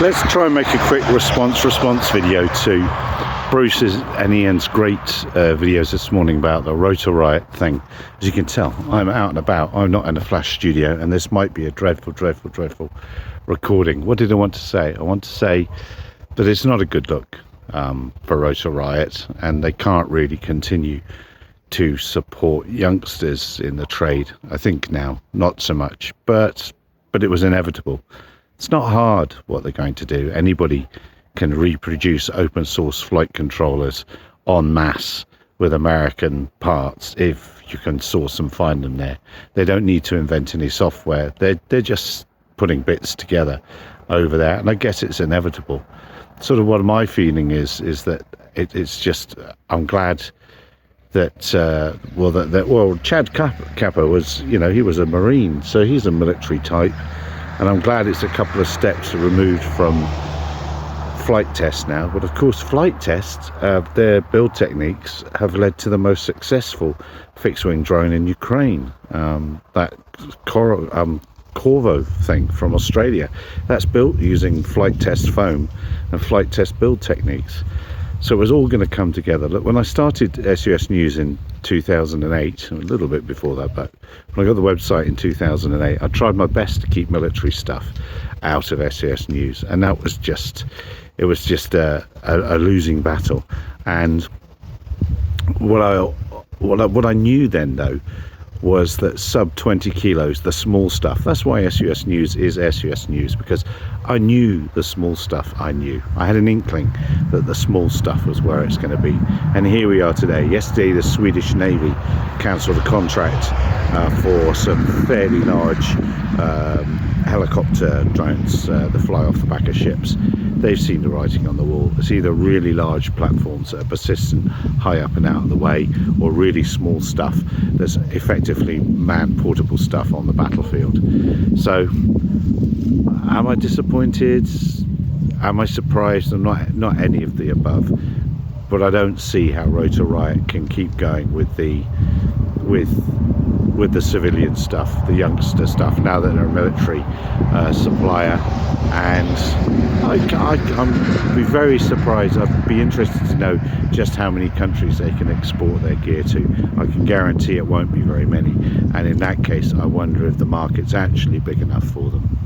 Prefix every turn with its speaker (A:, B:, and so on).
A: Let's try and make a quick response video to Bruce's and Ian's great videos this morning about the Rotor Riot thing. As you can tell, I'm out and about. I'm not in a flash studio, and this might be a dreadful recording. What did I want to say? I want to say that it's not a good look for Rotor Riot, and they can't really continue to support youngsters in the trade. I think now, not so much, but it was inevitable. It's not hard what they're going to do. Anybody can reproduce open source flight controllers en masse with American parts if you can source and find them there. They don't need to invent any software. They're just putting bits together over there, and I guess it's inevitable. Sort of what my feeling is that it's just, I'm glad that Chad Kappa was, he was a Marine, so he's a military type. And I'm glad it's a couple of steps removed from flight tests now. But of course, flight tests, their build techniques have led to the most successful fixed-wing drone in Ukraine. That Corvo thing from Australia, that's built using flight test foam and flight test build techniques. So it was all going to come together. Look, when I started SUS News in 2008, a little bit before that, but when I got the website in 2008, I tried my best to keep military stuff out of SUS News, and that was just, it was just a losing battle. And what I knew then, though, was that sub 20 kilos, the small stuff, that's why SUS News is SUS News, because I knew the small stuff. I had an inkling that the small stuff was where it's going to be, and here we are today. Yesterday the Swedish Navy cancelled a contract for some fairly large helicopter drones that fly off the back of ships. They've seen the writing on the wall. It's either really large platforms that are persistent, high up and out of the way, or really small stuff that's effectively man-portable stuff on the battlefield. So, am I disappointed? Am I surprised? I'm not any of the above. But I don't see how Rotor Riot can keep going with the civilian stuff, the youngster stuff, now that they're a military supplier. And I'd be very surprised. I'd be interested to know just how many countries they can export their gear to. I can guarantee it won't be very many, and in that case I wonder if the market's actually big enough for them.